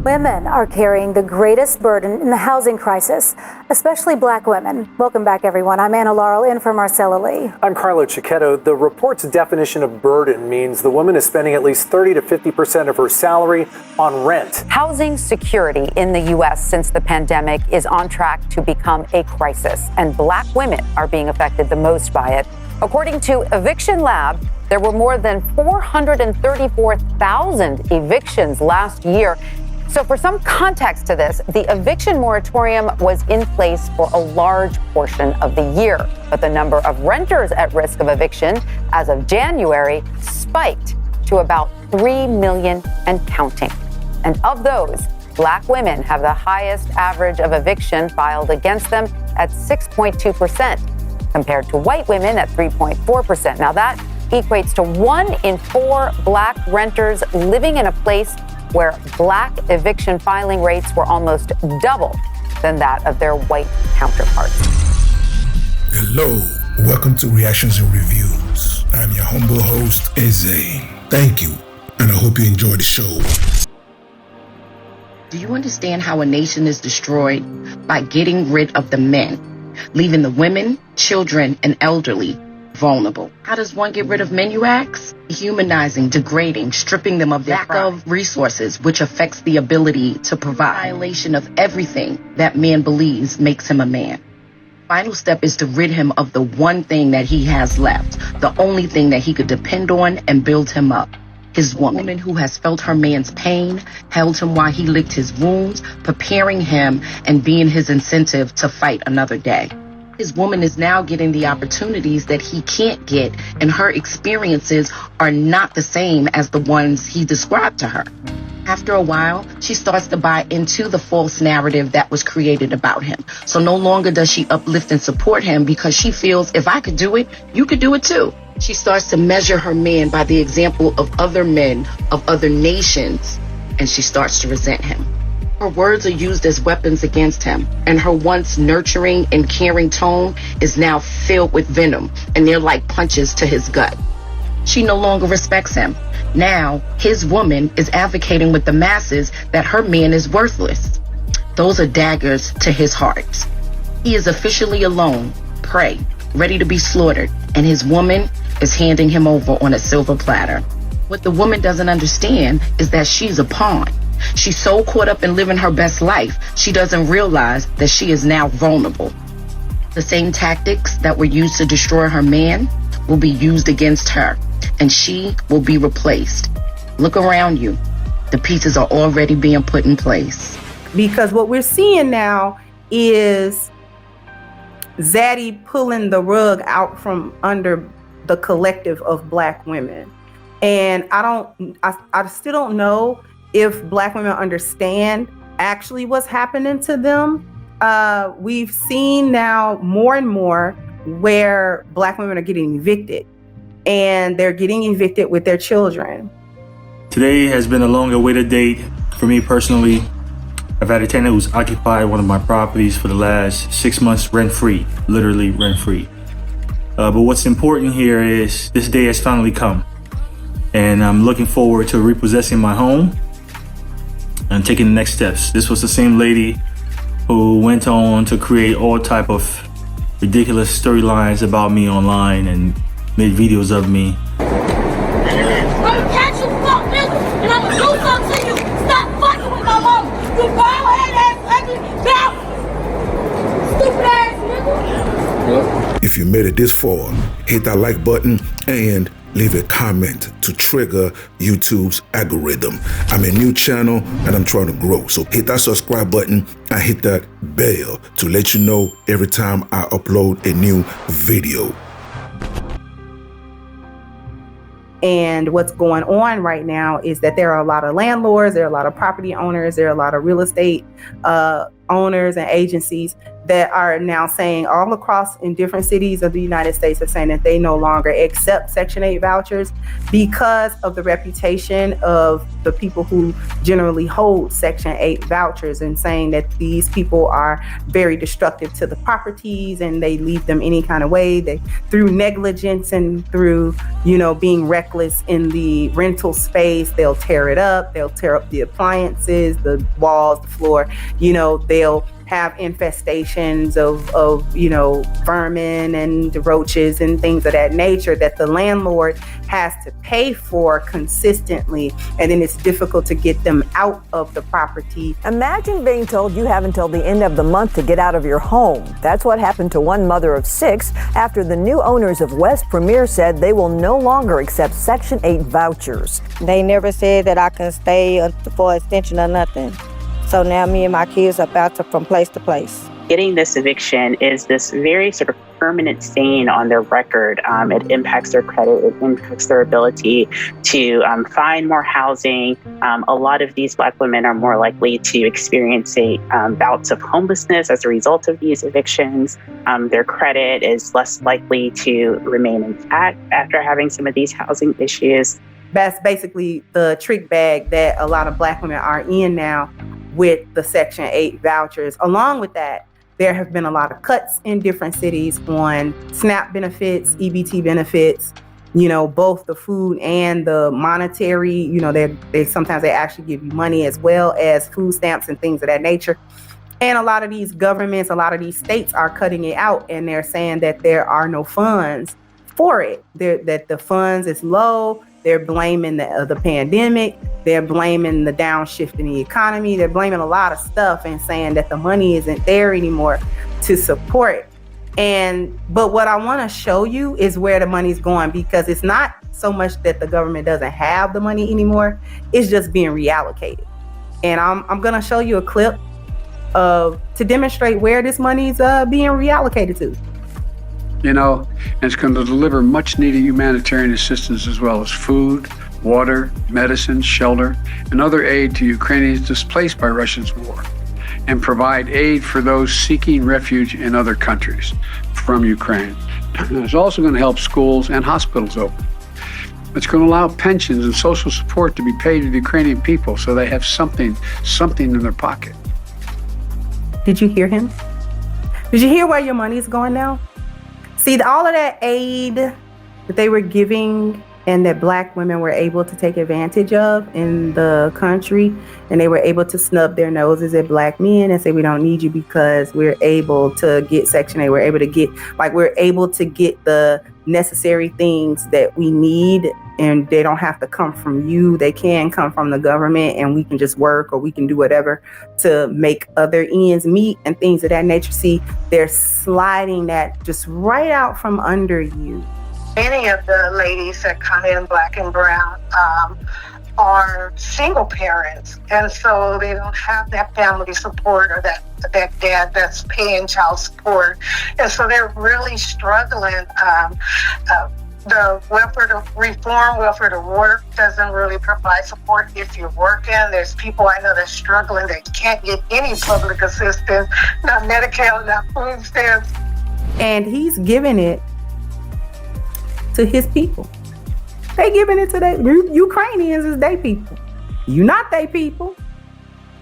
Women are carrying the greatest burden in the housing crisis, especially Black women. Welcome back, everyone. I'm Anna Laurel, in for Marcella Lee. I'm Carlo Cicchetto. The report's definition of burden means the woman is spending at least 30 to 50% of her salary on rent. Housing security in the U.S. since the pandemic is on track to become a crisis, and Black women are being affected the most by it. According to Eviction Lab, there were more than 434,000 evictions last year. So for some context to this, the eviction moratorium was in place for a large portion of the year, but the number of renters at risk of eviction as of January spiked to about 3 million and counting. And of those, Black women have the highest average of eviction filed against them at 6.2%, compared to white women at 3.4%. Now that equates to 1 in 4 Black renters living in a place where Black eviction filing rates were almost double than that of their white counterparts. Hello, welcome to Reactions and Reviews. I'm your humble host, Eze. Thank you, and I hope you enjoy the show. Do you understand how a nation is destroyed? By getting rid of the men, leaving the women, children, and elderly vulnerable. How does one get rid of men, you ask? Dehumanizing, degrading, stripping them of lack of resources, which affects the ability to provide. Violation of everything that man believes makes him a man. Final step is to rid him of the one thing that he has left, the only thing that he could depend on and build him up. His woman who has felt her man's pain, held him while he licked his wounds, preparing him and being his incentive to fight another day. His woman is now getting the opportunities that he can't get, and her experiences are not the same as the ones he described to her. After a while, she starts to buy into the false narrative that was created about him. So no longer does she uplift and support him because she feels, if I could do it, you could do it too. She starts to measure her man by the example of other men of other nations, and she starts to resent him. Her words are used as weapons against him, and her once nurturing and caring tone is now filled with venom, and they're like punches to his gut. She no longer respects him. Now, his woman is advocating with the masses that her man is worthless. Those are daggers to his heart. He is officially alone, prey, ready to be slaughtered, and his woman is handing him over on a silver platter. What the woman doesn't understand is that she's a pawn. She's so caught up in living her best life, she doesn't realize that she is now vulnerable. The same tactics that were used to destroy her man will be used against her, and she will be replaced. Look around you. The pieces are already being put in place. Because what we're seeing now is Zaddy pulling the rug out from under the collective of Black women. And I still don't know if Black women understand actually what's happening to them. We've seen now more and more where Black women are getting evicted, and they're getting evicted with their children. Today has been a long-awaited date for me personally. I've had a tenant who's occupied one of my properties for the last 6 months rent-free, literally rent-free. But what's important here is this day has finally come, and I'm looking forward to repossessing my home and taking the next steps. This was the same lady who went on to create all type of ridiculous storylines about me online and made videos of me. I'm gonna catch you, fuck nigga, and I'm gonna do something to you. Stop fucking with my mama. You bald-head ass, ugly, mouth, stupid ass nigga. If you made it this far, hit that like button and leave a comment to trigger YouTube's algorithm. I'm a new channel and I'm trying to grow. So hit that subscribe button and hit that bell to let you know every time I upload a new video. And what's going on right now is that there are a lot of landlords, there are a lot of property owners, there are a lot of real estate owners and agencies that are now saying all across in different cities of the United States are saying that they no longer accept Section 8 vouchers because of the reputation of the people who generally hold Section 8 vouchers, and saying that these people are very destructive to the properties and they leave them any kind of way. Through negligence and through, being reckless in the rental space, they'll tear it up. They'll tear up the appliances, the walls, the floor. They'll have infestations of vermin and roaches and things of that nature that the landlord has to pay for consistently, and then it's difficult to get them out of the property. Imagine being told you have until the end of the month to get out of your home. That's what happened to one mother of 6 after the new owners of West Premier said they will no longer accept Section 8 vouchers. They never said that I can stay for extension or nothing. So now me and my kids are bouncing from place to place. Getting this eviction is this very sort of permanent stain on their record. It impacts their credit, it impacts their ability to find more housing. A lot of these Black women are more likely to experience bouts of homelessness as a result of these evictions. Their credit is less likely to remain intact after having some of these housing issues. That's basically the trick bag that a lot of Black women are in now with the Section 8 vouchers. Along with that, there have been a lot of cuts in different cities on SNAP benefits, EBT benefits, both the food and the monetary. They sometimes they actually give you money as well as food stamps and things of that nature. And a lot of these governments, a lot of these states are cutting it out, and they're saying that there are no funds for it, that the funds is low. They're blaming the pandemic. They're blaming the downshift in the economy. They're blaming a lot of stuff and saying that the money isn't there anymore to support. But what I want to show you is where the money's going, because it's not so much that the government doesn't have the money anymore. It's just being reallocated. And I'm going to show you a clip to demonstrate where this money's being reallocated to. And it's going to deliver much needed humanitarian assistance as well as food, water, medicine, shelter, and other aid to Ukrainians displaced by Russia's war, and provide aid for those seeking refuge in other countries from Ukraine. It's also going to help schools and hospitals open. It's going to allow pensions and social support to be paid to the Ukrainian people so they have something in their pocket. Did you hear him? Did you hear where your money is going now? See, all of that aid that they were giving and that Black women were able to take advantage of in the country, and they were able to snub their noses at Black men and say, we don't need you because we're able to get Section 8. We're able to get the necessary things that we need, and they don't have to come from you. They can come from the government, and we can just work or we can do whatever to make other ends meet and things of that nature. See, they're sliding that just right out from under you. Many of the ladies that come in Black and brown are single parents, and so they don't have that family support or that dad that's paying child support, and so they're really struggling. The welfare to work doesn't really provide support if you're working. There's people I know that's struggling. They can't get any public assistance, not Medicare, not food stamps. And he's giving it to his people. They giving it to Ukrainians is they people. You not they people.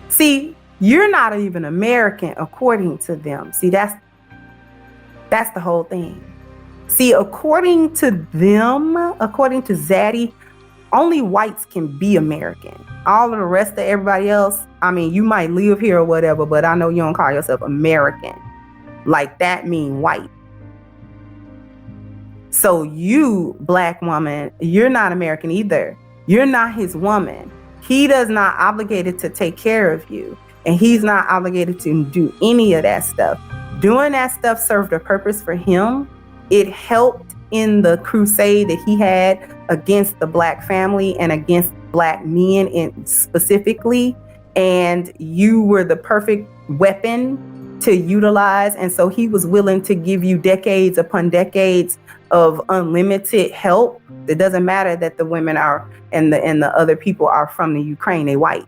See, you're not even American according to them. See, that's the whole thing. See, according to them, according to Zaddy, only whites can be American. All of the rest of everybody else, you might live here or whatever, but I know you don't call yourself American. Like that mean white. So you, Black woman, you're not American either. You're not his woman. He does not obligated to take care of you. And he's not obligated to do any of that stuff. Doing that stuff served a purpose for him. It helped in the crusade that he had against the Black family and against Black men specifically. And you were the perfect weapon to utilize. And so he was willing to give you decades upon decades of unlimited help. It doesn't matter that the women are and the other people are from the Ukraine. They white.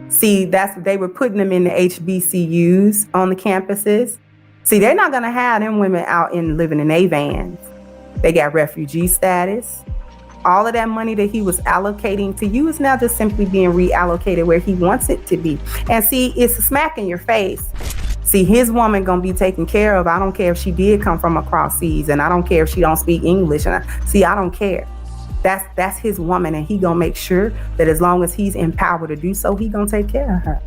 See, they were putting them in the HBCUs on the campuses. See, they're not going to have them women out in living in their vans. They got refugee status. All of that money that he was allocating to you is now just simply being reallocated where he wants it to be. And see, it's a smack in your face. See, his woman gonna be taken care of. I don't care if she did come from across seas, and I don't care if she don't speak English. And I don't care. That's his woman, and he gonna make sure that as long as he's empowered to do so, he gonna take care of her.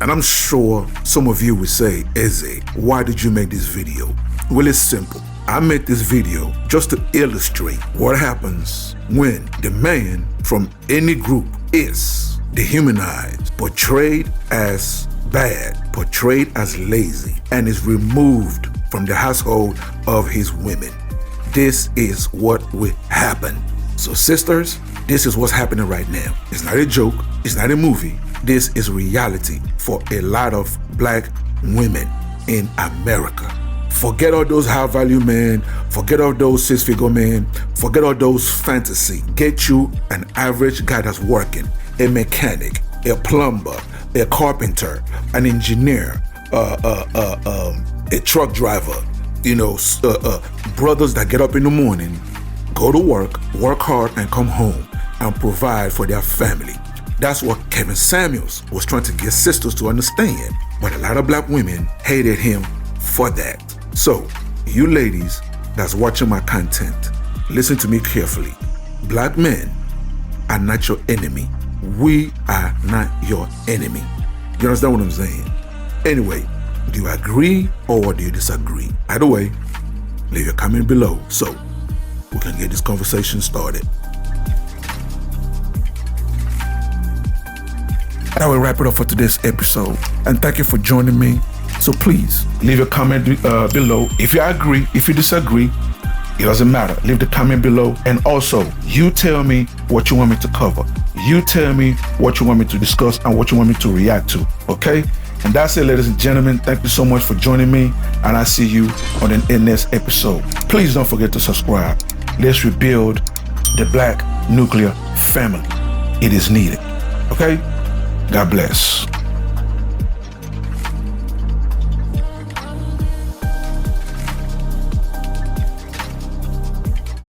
And I'm sure some of you will say, Eze, why did you make this video? Well, it's simple. I made this video just to illustrate what happens when the man from any group is dehumanized, portrayed as bad, portrayed as lazy, and is removed from the household of his women. This is what will happen. So sisters, this is what's happening right now. It's not a joke. It's not a movie. This is reality for a lot of black women in America. Forget all those high-value men. Forget all those six-figure men. Forget all those fantasy. Get you an average guy that's working, a mechanic, a plumber, a carpenter, an engineer, a truck driver. Brothers that get up in the morning, go to work hard, and come home and provide for their family. That's what Kevin Samuels was trying to get sisters to understand. But a lot of black women hated him for that. So, you ladies that's watching my content, listen to me carefully. Black men are not your enemy. We are not your enemy. You understand what I'm saying? Anyway, do you agree or do you disagree? Either way, leave your comment below so we can get this conversation started. That will wrap it up for today's episode. And thank you for joining me. So please leave a comment below. If you agree, if you disagree, it doesn't matter. Leave the comment below. And also, you tell me what you want me to cover. You tell me what you want me to discuss and what you want me to react to. Okay? And that's it, ladies and gentlemen. Thank you so much for joining me. And I'll see you on the next episode. Please don't forget to subscribe. Let's rebuild the Black nuclear family. It is needed. Okay? God bless.